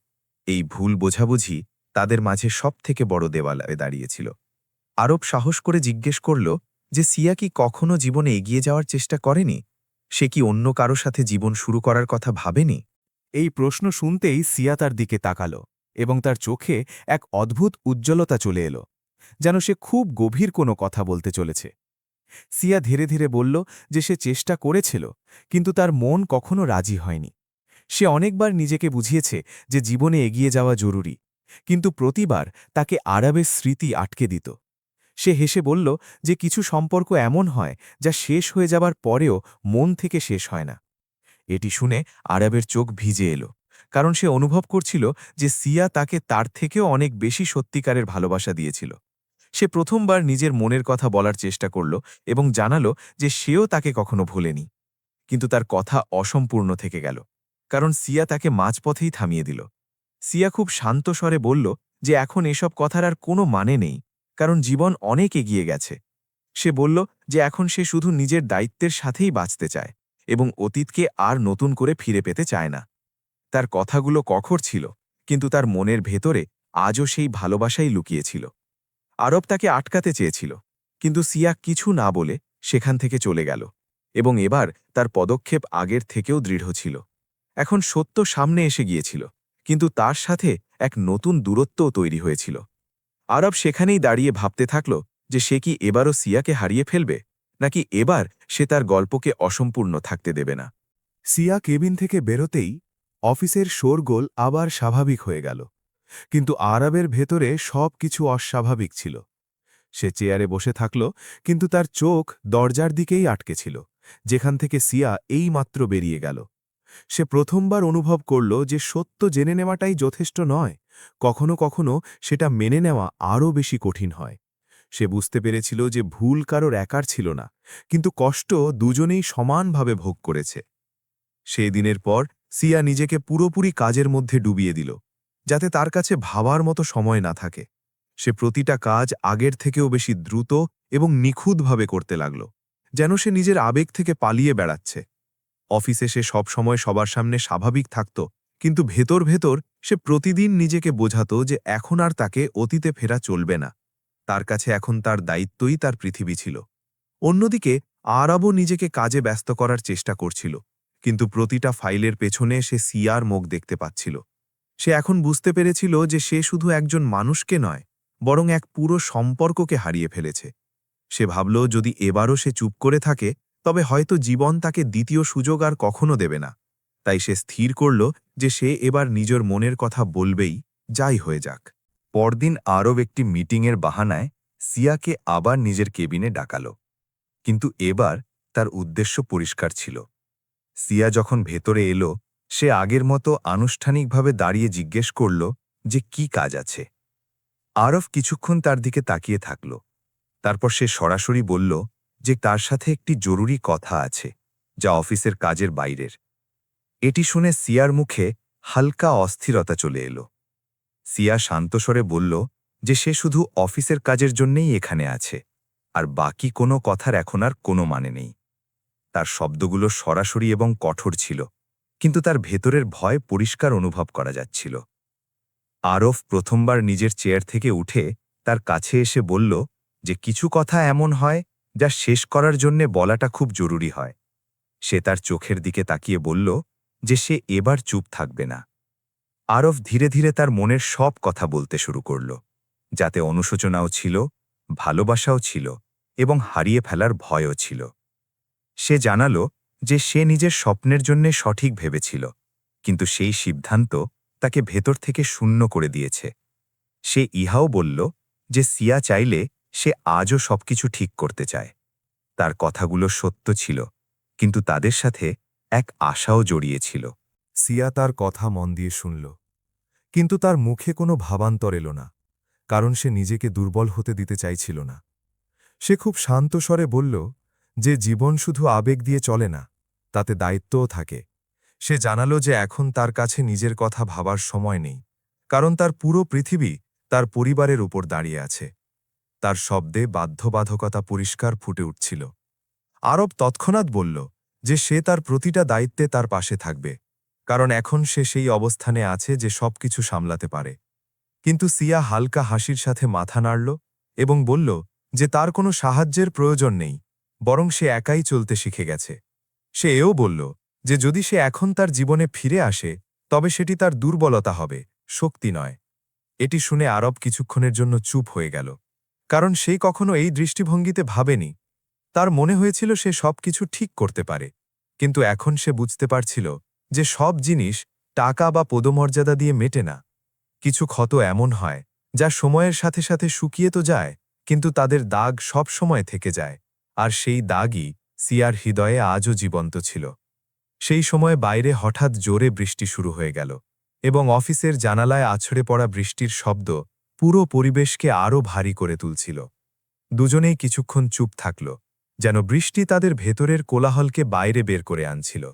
এই ভুল বোঝাবুঝি তাদের মাঝে সবথেকে বড় দেওয়ালে দাঁড়িয়েছিল। আরব সাহস করে জিজ্ঞেস করল যে সিয়া কি কখনো জীবনে এগিয়ে যাওয়ার চেষ্টা করেনি? সে কি অন্য কারো সাথে জীবন শুরু করার কথা ভাবেনি? এই প্রশ্ন শুনতেই সিয়া তার দিকে তাকাল এবং তার চোখে এক অদ্ভুত উজ্জ্বলতা চলে এলো, যেন সে খুব গভীর কোনো কথা বলতে চলেছে। সিয়া ধীরে ধীরে বলল যে সে চেষ্টা করেছিল, কিন্তু তার মন কখনো রাজি হয়নি। সে অনেকবার নিজেকে বুঝিয়েছে যে জীবনে এগিয়ে যাওয়া জরুরি, কিন্তু প্রতিবার তাকে আরবের স্মৃতি আটকে দিত। সে হেসে বলল যে কিছু সম্পর্ক এমন হয় যা শেষ হয়ে যাবার পরেও মন থেকে শেষ হয় না। এটি শুনে আরবের চোখ ভিজে এলো, কারণ সে অনুভব করছিল যে সিয়া তাকে তার থেকেও অনেক বেশি সত্যিকারের ভালোবাসা দিয়েছিল। সে প্রথমবার নিজের মনের কথা বলার চেষ্টা করল এবং জানালো যে সেও তাকে কখনো ভোলেনি। কিন্তু তার কথা অসম্পূর্ণ থেকে গেল, কারণ সিয়া তাকে মাঝপথেই থামিয়ে দিল। সিয়া খুব শান্ত স্বরে বলল যে এখন এসব কথার আর কোনো মানে নেই, কারণ জীবন অনেক এগিয়ে গেছে। সে বলল যে এখন সে শুধু নিজের দায়িত্বের সাথেই বাঁচতে চায় এবং অতীতকে আর নতুন করে ফিরে পেতে চায় না। তার কথাগুলো কঠোর ছিল, কিন্তু তার মনের ভেতরে আজও সেই ভালোবাসাই লুকিয়েছিল। আরব তাকে আটকাতে চেয়েছিল, কিন্তু সিয়া কিছু না বলে সেখান থেকে চলে গেল, এবং এবার তার পদক্ষেপ আগের থেকেও দৃঢ় ছিল। এখন সত্য সামনে এসে গিয়েছিল, কিন্তু তার সাথে এক নতুন দূরত্বও তৈরি হয়েছিল। আরব সেখানেই দাঁড়িয়ে ভাবতে থাকল যে সে কি এবারও সিয়াকে হারিয়ে ফেলবে, নাকি এবার সে তার গল্পকে অসম্পূর্ণ থাকতে দেবে না। সিয়া কেবিন থেকে বেরোতেই অফিসের শোরগোল আবার স্বাভাবিক হয়ে গেল, কিন্তু আরবের ভেতরে সব কিছু অস্বাভাবিক ছিল। সে চেয়ারে বসে থাকল, কিন্তু তার চোখ দরজার দিকেই আটকে ছিল, যেখান থেকে সিয়া এইমাত্র বেরিয়ে গেল। সে প্রথমবার অনুভব করল যে সত্য জেনে নেওয়াটাই যথেষ্ট নয়, কখনো কখনো সেটা মেনে নেওয়া আরও বেশি কঠিন হয়। সে বুঝতে পেরেছিল যে ভুল কারোর একার ছিল না, কিন্তু কষ্ট দুজনেই সমানভাবে ভোগ করেছে। সেই দিনের পর সিয়া নিজেকে পুরোপুরি কাজের মধ্যে ডুবিয়ে দিল, যাতে তার কাছে ভাবার মতো সময় না থাকে। সে প্রতিটা কাজ আগের থেকেও বেশি দ্রুত এবং নিখুঁতভাবে করতে লাগল, যেন সে নিজের আবেগ থেকে পালিয়ে বেড়াচ্ছে। অফিসে সে সবসময় সবার সামনে স্বাভাবিক থাকত, কিন্তু ভেতর ভেতর সে প্রতিদিন নিজেকে বোঝাত যে এখন আর তাকে অতীতে ফেরা চলবে না। তার কাছে এখন তার দায়িত্বই তার পৃথিবী ছিল। অন্যদিকে আরবও নিজেকে কাজে ব্যস্ত করার চেষ্টা করছিল, কিন্তু প্রতিটা ফাইলের পেছনে সে সিয়ার মুখ দেখতে পাচ্ছিল। সে এখন বুঝতে পেরেছিল যে সে শুধু একজন মানুষকে নয়, বরং এক পুরো সম্পর্ককে হারিয়ে ফেলেছে। সে ভাবল যদি এবারও সে চুপ করে থাকে, তবে হয়তো জীবন তাকে দ্বিতীয় সুযোগ আর কখনো দেবে না। তাই সে স্থির করল যে সে এবার নিজের মনের কথা বলবেই, যাই হয়ে যাক। পরদিন আরব একটি মিটিংয়ের বাহানায় সিয়াকে আবার নিজের কেবিনে ডাকাল, কিন্তু এবার তার উদ্দেশ্য পরিষ্কার ছিল। সিয়া যখন ভেতরে এলো, সে আগের মতো আনুষ্ঠানিকভাবে দাঁড়িয়ে জিজ্ঞেস করল যে কি কাজ আছে। আরব কিছুক্ষণ তার দিকে তাকিয়ে থাকল, তারপর সে সরাসরি বলল যে তার সাথে একটি জরুরি কথা আছে, যা অফিসের কাজের বাইরের। এটি শুনে সিয়ার মুখে হালকা অস্থিরতা চলে এলো। সিয়া শান্তস্বরে বলল যে সে শুধু অফিসের কাজের জন্যেই এখানে আছে, আর বাকি কোনো কথার এখন আর কোনো মানে নেই। তার শব্দগুলো সরাসরি এবং কঠোর ছিল, কিন্তু তার ভেতরের ভয় পরিষ্কার অনুভব করা যাচ্ছিল। আরব প্রথমবার নিজের চেয়ার থেকে উঠে তার কাছে এসে বলল যে কিছু কথা এমন হয় যা শেষ করার জন্যে বলাটা খুব জরুরি হয়। সে তার চোখের দিকে তাকিয়ে বলল যে সে এবার চুপ থাকবে না। আরব ধীরে ধীরে তার মনের সব কথা বলতে শুরু করল, যাতে অনুশোচনাও ছিল, ভালোবাসাও ছিল এবং হারিয়ে ফেলার ভয়ও ছিল। সে জানালো যে সে নিজের স্বপ্নের জন্যে সঠিক ভেবেছিল, কিন্তু সেই সিদ্ধান্ত তাকে ভেতর থেকে শূন্য করে দিয়েছে। সে ইহাও বলল যে সিয়া চাইলে সে আজও সবকিছু ঠিক করতে চায়। তার কথাগুলো সত্য ছিল, কিন্তু তাদের সাথে এক আশাও জড়িয়েছিল। সিয়া তার কথা মন দিয়ে শুনল, কিন্তু তার মুখে কোনো ভাবান্তর এলো না, কারণ সে নিজেকে দুর্বল হতে দিতে চাইছিল না। সে খুব শান্ত স্বরে বলল যে জীবন শুধু আবেগ দিয়ে চলে না, তাতে দায়িত্বও থাকে। সে জানালো যে এখন তার কাছে নিজের কথা ভাবার সময় নেই, কারণ তার পুরো পৃথিবী তার পরিবারের উপর দাঁড়িয়ে আছে। তার শব্দে বাধ্যবাধকতা পরিষ্কার ফুটে উঠছিল। আরব তৎক্ষণাৎ বলল যে সে তার প্রতিটা দায়িত্বে তার পাশে থাকবে, কারণ এখন সে সেই অবস্থানে আছে যে সবকিছু সামলাতে পারে। কিন্তু সিয়া হালকা হাসির সাথে মাথা নাড়ল এবং বলল যে তার কোনো সাহায্যের প্রয়োজন নেই, বরং সে একাই চলতে শিখে গেছে। সে এও বলল যে যদি সে এখন তার জীবনে ফিরে আসে, তবে সেটি তার দুর্বলতা হবে, শক্তি নয়। এটি শুনে আরব কিছুক্ষণের জন্য চুপ হয়ে গেল, কারণ সে কখনো এই দৃষ্টিভঙ্গিতে ভাবেনি। তার মনে হয়েছিল সে সবকিছু ঠিক করতে পারে, কিন্তু এখন সে বুঝতে পারছিল যে সব জিনিস টাকা বা পদমর্যাদা দিয়ে মেটে না। কিছু ক্ষত এমন হয় যা সময়ের সাথে সাথে শুকিয়ে তো যায়, কিন্তু তাদের দাগ সব সময় থেকে যায়, আর সেই দাগই সিয়ার হৃদয়ে আজও জীবন্ত ছিল। সেই সময় বাইরে হঠাৎ জোরে বৃষ্টি শুরু হয়ে গেল, এবং অফিসের জানালায় আছড়ে পড়া বৃষ্টির শব্দ পুরো পরিবেশকে আরও ভারী করে তুলছিল। দুজনেই কিছুক্ষণ চুপ থাকল, যেন বৃষ্টি তাদের ভেতরের কোলাহলকে বাইরে বের করে আনছিল।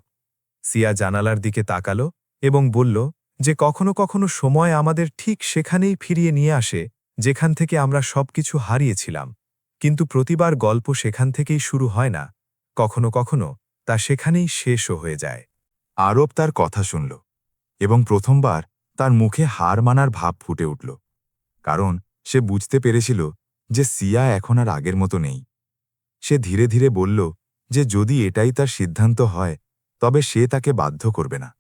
সিয়া জানালার দিকে তাকাল এবং বলল যে কখনো কখনো সময় আমাদের ঠিক সেখানেই ফিরিয়ে নিয়ে আসে যেখান থেকে আমরা সবকিছু হারিয়েছিলাম, কিন্তু প্রতিবার গল্প সেখান থেকেই শুরু হয় না, কখনো কখনো তা সেখানেই শেষও হয়ে যায়। আরব তার কথা শুনল, এবং প্রথমবার তার মুখে হার মানার ভাব ফুটে উঠল, কারণ সে বুঝতে পেরেছিল যে সিয়া এখন আর আগের মতো নেই। সে ধীরে ধীরে বলল যে যদি এটাই তার সিদ্ধান্ত হয় তবে সে তাকে বাধ্য করবে না,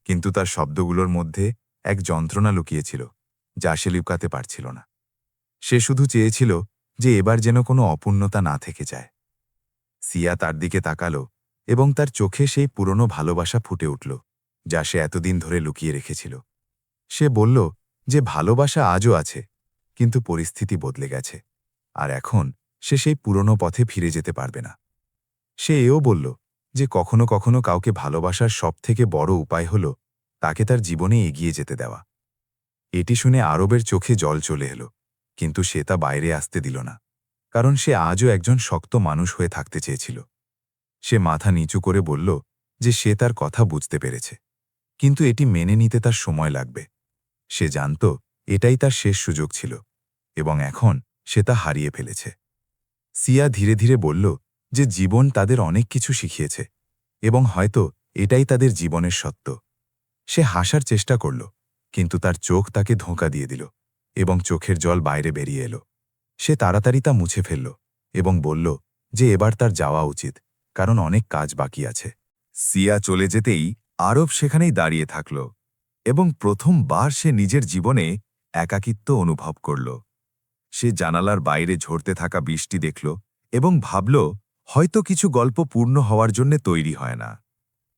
কিন্তু তার শব্দগুলোর মধ্যে এক যন্ত্রণা লুকিয়েছিল যা সে লুকাতে পারছিল না। সে শুধু চেয়েছিল যে এবার যেন কোনো অপূর্ণতা না থেকে যায়। সিয়া তার দিকে তাকাল এবং তার চোখে সেই পুরনো ভালোবাসা ফুটে উঠল যা সে এতদিন ধরে লুকিয়ে রেখেছিল। সে বলল যে ভালোবাসা আজও আছে, কিন্তু পরিস্থিতি বদলে গেছে, আর এখন সে সেই পুরনো পথে ফিরে যেতে পারবে না। সে এও বলল যে কখনো কখনো কাউকে ভালোবাসার সবথেকে বড় উপায় হল তাকে তার জীবনে এগিয়ে যেতে দেওয়া। এটি শুনে আরবের চোখে জল চলে এলো, কিন্তু সে তা বাইরে আসতে দিল না, কারণ সে আজও একজন শক্ত মানুষ হয়ে থাকতে চেয়েছিল। সে মাথা নিচু করে বলল যে সে তার কথা বুঝতে পেরেছে, কিন্তু এটি মেনে নিতে তার সময় লাগবে। সে জানত এটাই তার শেষ সুযোগ ছিল, এবং এখন সে তা হারিয়ে ফেলেছে। সিয়া ধীরে ধীরে বলল যে জীবন তাদের অনেক কিছু শিখিয়েছে, এবং হয়তো এটাই তাদের জীবনের সত্য। সে হাসার চেষ্টা করল, কিন্তু তার চোখ তাকে ধোঁকা দিয়ে দিল, এবং চোখের জল বাইরে বেরিয়ে এলো। সে তাড়াতাড়ি তা মুছে ফেলল এবং বলল যে এবার তার যাওয়া উচিত, কারণ অনেক কাজ বাকি আছে। সিয়া চলে যেতেই আরব সেখানেই দাঁড়িয়ে থাকল, এবং প্রথমবার সে নিজের জীবনে একাকিত্ব অনুভব করল। সে জানালার বাইরে ঝরতে থাকা বৃষ্টি দেখল এবং ভাবল হয়তো কিছু গল্প পূর্ণ হওয়ার জন্য তৈরি হয় না,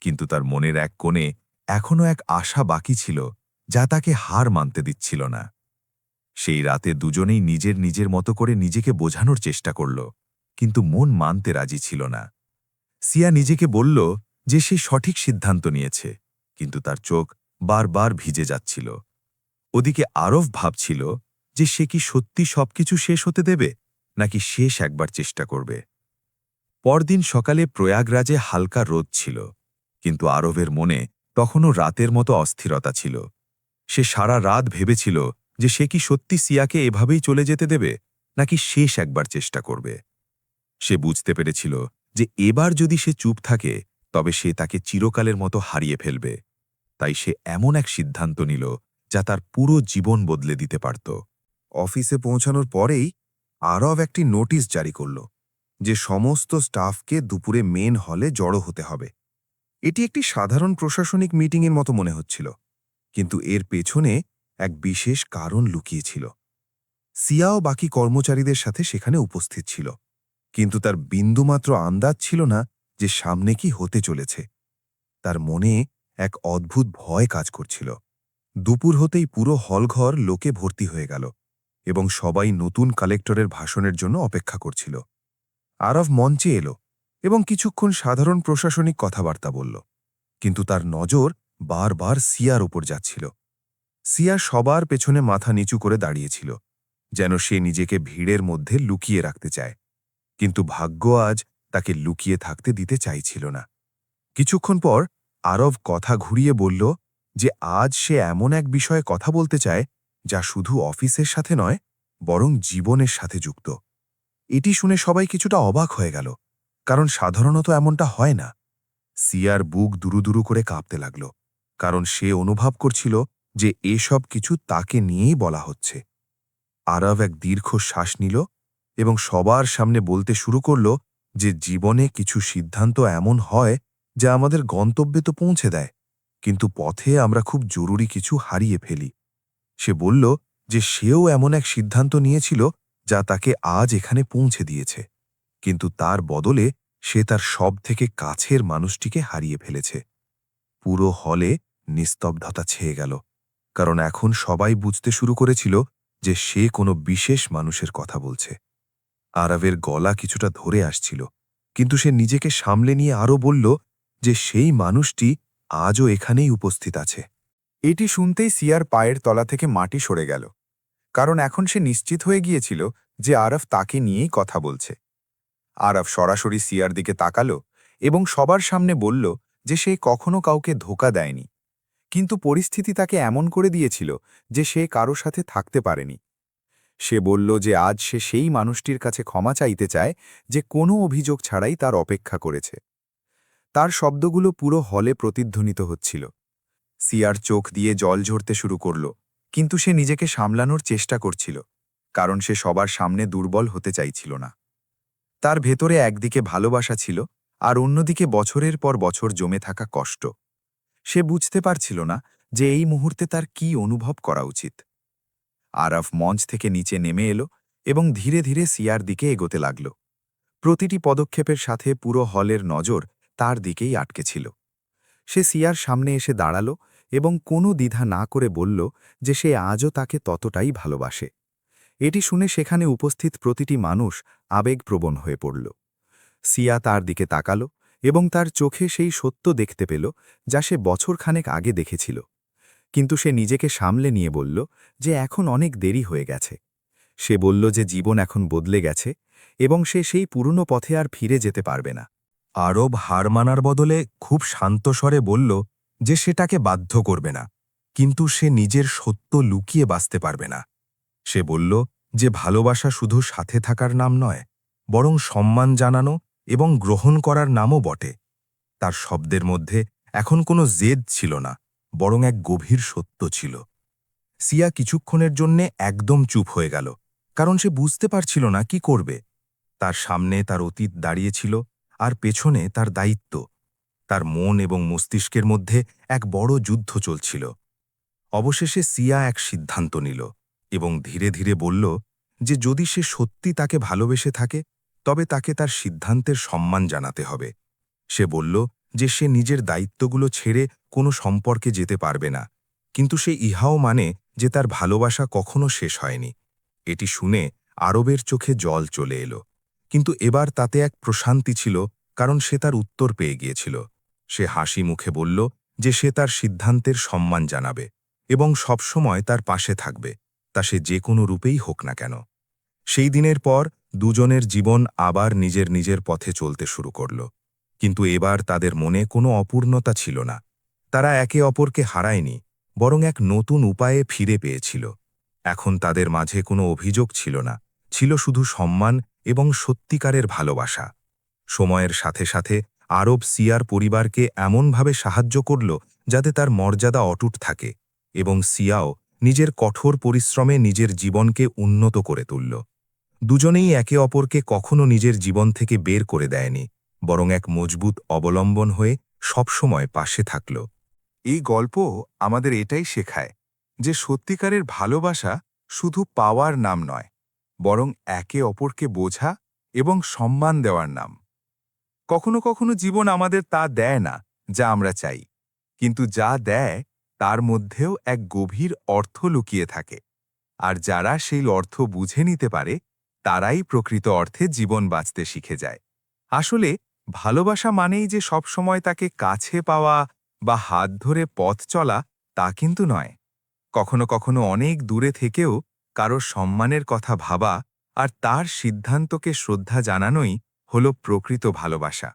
কিন্তু তার মনের এক কোণে এখনও এক আশা বাকি ছিল যা তাকে হার মানতে দিচ্ছিল না। সেই রাতে দুজনেই নিজের নিজের মতো করে নিজেকে বোঝানোর চেষ্টা করল, কিন্তু মন মানতে রাজি ছিল না। সিয়া নিজেকে বলল যে সে সঠিক সিদ্ধান্ত নিয়েছে, কিন্তু তার চোখ বারবার ভিজে যাচ্ছিল। ওদিকে আরব ভাবছিল যে সে কি সত্যি সবকিছু শেষ হতে দেবে, নাকি শেষ একবার চেষ্টা করবে। পরদিন সকালে প্রয়াগরাজে হালকা রোদ ছিল, কিন্তু আরবের মনে তখনও রাতের মতো অস্থিরতা ছিল। সে সারা রাত ভেবেছিল যে সে কি সত্যি সিয়াকে এভাবেই চলে যেতে দেবে, নাকি শেষ একবার চেষ্টা করবে। সে বুঝতে পেরেছিল যে এবার যদি সে চুপ থাকে তবে সে তাকে চিরকালের মতো হারিয়ে ফেলবে। তাই সে এমন এক সিদ্ধান্ত নিল যা তার পুরো জীবন বদলে দিতে পারত। অফিসে পৌঁছানোর পরেই আরব একটি নোটিশ জারি করল যে সমস্ত স্টাফকে দুপুরে মেন হলে জড়ো হতে হবে। এটি একটি সাধারণ প্রশাসনিক মিটিংয়ের মতো মনে হচ্ছিল, কিন্তু এর পেছনে এক বিশেষ কারণ লুকিয়েছিল। সিয়াও বাকি কর্মচারীদের সাথে সেখানে উপস্থিত ছিল, কিন্তু তার বিন্দুমাত্র আন্দাজ ছিল না যে সামনে কি হতে চলেছে। তার মনে এক অদ্ভুত ভয় কাজ করছিল। দুপুর হতেই পুরো হলঘর লোকে ভর্তি হয়ে গেল, এবং সবাই নতুন কালেক্টরের ভাষণের জন্য অপেক্ষা করছিল। আরব মঞ্চে এলো এবং কিছুক্ষণ সাধারণ প্রশাসনিক কথাবার্তা বলল, কিন্তু তার নজর বারবার সিয়ার উপর যাচ্ছিল। সিয়া সবার পেছনে মাথা নিচু করে দাঁড়িয়েছিল, যেন সে নিজেকে ভিড়ের মধ্যে লুকিয়ে রাখতে চায়, কিন্তু ভাগ্য আজ তাকে লুকিয়ে থাকতে দিতে চাইছিল না। কিছুক্ষণ পর আরব কথা ঘুরিয়ে বলল যে আজ সে এমন এক বিষয়ে কথা বলতে চায় যা শুধু অফিসের সাথে নয়, বরং জীবনের সাথে যুক্ত। এটি শুনে সবাই কিছুটা অবাক হয়ে গেল, কারণ সাধারণত এমনটা হয় না। সিয়ার বুক দুরুদুরু করে কাঁপতে লাগল, কারণ সে অনুভব করছিল যে এসব কিছু তাকে নিয়েই বলা হচ্ছে। আরব এক দীর্ঘ শ্বাস নিল এবং সবার সামনে বলতে শুরু করল যে জীবনে কিছু সিদ্ধান্ত এমন হয় যা আমাদের গন্তব্যে তো পৌঁছে দেয়, কিন্তু পথে আমরা খুব জরুরি কিছু হারিয়ে ফেলি। সে বলল যে সেও এমন এক সিদ্ধান্ত নিয়েছিল যা তাকে আজ এখানে পৌঁছে দিয়েছে, কিন্তু তার বদলে সে তার সবথেকে কাছের মানুষটিকে হারিয়ে ফেলেছে। পুরো হলে নিস্তব্ধতা ছেয়ে গেল, কারণ এখন সবাই বুঝতে শুরু করেছিল যে সে কোনো বিশেষ মানুষের কথা বলছে। আরবের গলা কিছুটা ধরে আসছিল, কিন্তু সে নিজেকে সামলে নিয়ে আরও বলল যে সেই মানুষটি আজও এখানেই উপস্থিত আছে। এটি শুনতেই সিয়ার পায়ের তলা থেকে মাটি সরে গেল, কারণ এখন সে নিশ্চিত হয়ে গিয়েছিল যে আরফ তাকে নিয়েই কথা বলছে। আরফ সরাসরি সিয়ার দিকে তাকালো এবং সবার সামনে বলল যে সে কখনো কাউকে ধোঁকা দেয়নি, কিন্তু পরিস্থিতি তাকে এমন করে দিয়েছিল যে সে কারো সাথে থাকতে পারেনি। সে বলল যে আজ সে সেই মানুষটির কাছে ক্ষমা চাইতে চায় যে কোনো অভিযোগ ছাড়াই তার অপেক্ষা করেছে। তার শব্দগুলো পুরো হলে প্রতিধ্বনিত হচ্ছিল। সিয়ার চোখ দিয়ে জল ঝরতে শুরু করল, কিন্তু সে নিজেকে সামলানোর চেষ্টা করছিল, কারণ সে সবার সামনে দুর্বল হতে চাইছিল না। তার ভেতরে একদিকে ভালোবাসা ছিল আর অন্যদিকে বছরের পর বছর জমে থাকা কষ্ট। সে বুঝতে পারছিল না যে এই মুহূর্তে তার কি অনুভব করা উচিত। আরফ মঞ্চ থেকে নিচে নেমে এলো এবং ধীরে ধীরে সিয়ার দিকে এগোতে লাগল। প্রতিটি পদক্ষেপের সাথে পুরো হলের নজর তার দিকেই আটকে ছিল। সে সিয়ার সামনে এসে দাঁড়াল এবং কোনো দ্বিধা না করে বলল যে সে আজও তাকে ততটাই ভালোবাসে। এটি শুনে সেখানে উপস্থিত প্রতিটি মানুষ আবেগপ্রবণ হয়ে পড়ল। সিয়া তার দিকে তাকাল এবং তার চোখে সেই সত্য দেখতে পেল যা সে বছরখানেক আগে দেখেছিল, কিন্তু সে নিজেকে সামলে নিয়ে বলল যে এখন অনেক দেরি হয়ে গেছে। সে বলল যে জীবন এখন বদলে গেছে এবং সে সেই পুরনো পথে আর ফিরে যেতে পারবে না। আরব হার মানার বদলে খুব শান্ত স্বরে বলল যে সেটাকে বাধ্য করবে না, কিন্তু সে নিজের সত্য লুকিয়ে বাঁচতে পারবে না। সে বলল যে ভালোবাসা শুধু সাথে থাকার নাম নয়, বরং সম্মান জানানো এবং গ্রহণ করার নামও বটে। তার শব্দের মধ্যে এখন কোনো জেদ ছিল না, বরং এক গভীর সত্য ছিল। সিয়া কিছুক্ষণের জন্যে একদম চুপ হয়ে গেল, কারণ সে বুঝতে পারছিল না কি করবে। তার সামনে তার অতীত দাঁড়িয়েছিল আর পেছনে তার দায়িত্ব। তার মন এবং মস্তিষ্কের মধ্যে এক বড় যুদ্ধ চলছিল। অবশেষে সিয়া এক সিদ্ধান্ত নিল এবং ধীরে ধীরে বলল যে যদি সে সত্যি তাকে ভালোবেসে থাকে, তবে তাকে তার সিদ্ধান্তের সম্মান জানাতে হবে। সে বলল যে সে নিজের দায়িত্বগুলো ছেড়ে কোনো সম্পর্কে যেতে পারবে না, কিন্তু সে ইহাও মানে যে তার ভালোবাসা কখনো শেষ হয়নি। এটি শুনে আরবের চোখে জল চলে এলো, কিন্তু এবার তাতে এক প্রশান্তি ছিল, কারণ সে তার উত্তর পেয়ে গিয়েছিল। সে হাসি মুখে বলল যে সে তার সিদ্ধান্তের সম্মান জানাবে এবং সবসময় তার পাশে থাকবে, তা সে যে কোনো রূপেই হোক না কেন। সেই দিনের পর দুজনের জীবন আবার নিজের নিজের পথে চলতে শুরু করল, কিন্তু এবার তাদের মনে কোনো অপূর্ণতা ছিল না। তারা একে অপরকে হারায়নি, বরং এক নতুন উপায়ে ফিরে পেয়েছিল। এখন তাদের মাঝে কোনো অভিযোগ ছিল না, ছিল শুধু সম্মান এবং সত্যিকারের ভালোবাসা। সময়ের সাথে সাথে আরব সিয়ার পরিবারকে এমনভাবে সাহায্য করল যাতে তার মর্যাদা অটুট থাকে, এবং সিয়াও নিজের কঠোর পরিশ্রমে নিজের জীবনকে উন্নত করে তুলল। দুজনেই একে অপরকে কখনো নিজের জীবন থেকে বের করে দেয়নি, বরং এক মজবুত অবলম্বন হয়ে সবসময় পাশে থাকল। এই গল্প আমাদের এটাই শেখায় যে সত্যিকারের ভালোবাসা শুধু পাওয়ার নাম নয়, বরং একে অপরকে বোঝা এবং সম্মান দেওয়ার নাম। কখনো কখনো জীবন আমাদের তা দেয় না যা আমরা চাই, কিন্তু যা দেয় তার মধ্যেও এক গভীর অর্থ লুকিয়ে থাকে। আর যারা সেই অর্থ বুঝে নিতে পারে, তারাই প্রকৃত অর্থে জীবন বাঁচতে শিখে যায়। আসলে ভালোবাসা মানেই যে সব সময় তাকে কাছে পাওয়া বা হাত ধরে পথ চলা, তা কিন্তু নয়। কখনো কখনো অনেক দূরে থেকেও কারো সম্মানের কথা ভাবা আর তার সিদ্ধান্তকে শ্রদ্ধা জানানোই হল প্রকৃত ভালোবাসা।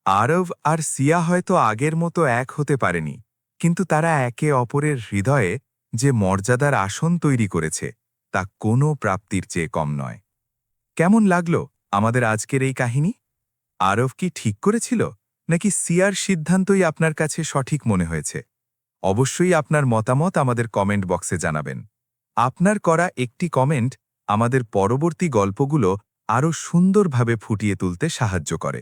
আরব আর সিয়া হয়তো আগের মতো এক হতে পারেনি, কিন্তু তারা একে অপরের হৃদয়ে যে মর্যাদার আসন তৈরি করেছে, তা কোনো প্রাপ্তির চেয়ে কম নয়। কেমন লাগলো আমাদের আজকের এই কাহিনী? আরব কি ঠিক করেছিল, নাকি সিয়ার সিদ্ধান্তই আপনার কাছে সঠিক মনে হয়েছে? অবশ্যই আপনার মতামত আমাদের কমেন্ট বক্সে জানাবেন। আপনার করা একটি কমেন্ট আমাদের পরবর্তী গল্পগুলো আরও সুন্দরভাবে ফুটিয়ে তুলতে সাহায্য করে।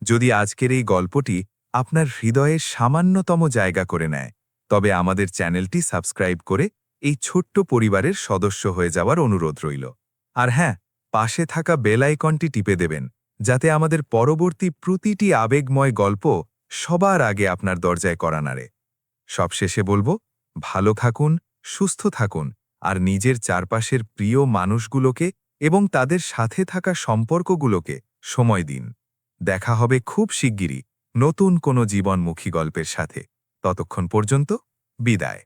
যদি আজকের এই গল্পটি আপনার হৃদয়ে সামান্যতম জায়গা করে নেয়, তবে আমাদের চ্যানেলটি সাবস্ক্রাইব করে এই ছোট্ট পরিবারের সদস্য হয়ে যাওয়ার অনুরোধ রইল। আর হ্যাঁ, পাশে থাকা বেল আইকনটি টিপে দেবেন, যাতে আমাদের পরবর্তী প্রতিটি আবেগময় গল্প সবার আগে আপনার দরজায় কড়া নাড়ে। সবশেষে বলবো, ভালো থাকুন, সুস্থ থাকুন, আর নিজের চারপাশের প্রিয় মানুষগুলোকে এবং তাদের সাথে থাকা সম্পর্কগুলোকে সময় দিন। দেখা হবে খুব শিগগিরই নতুন কোনো জীবনমুখী গল্পের সাথে। ততক্ষণ পর্যন্ত বিদায়।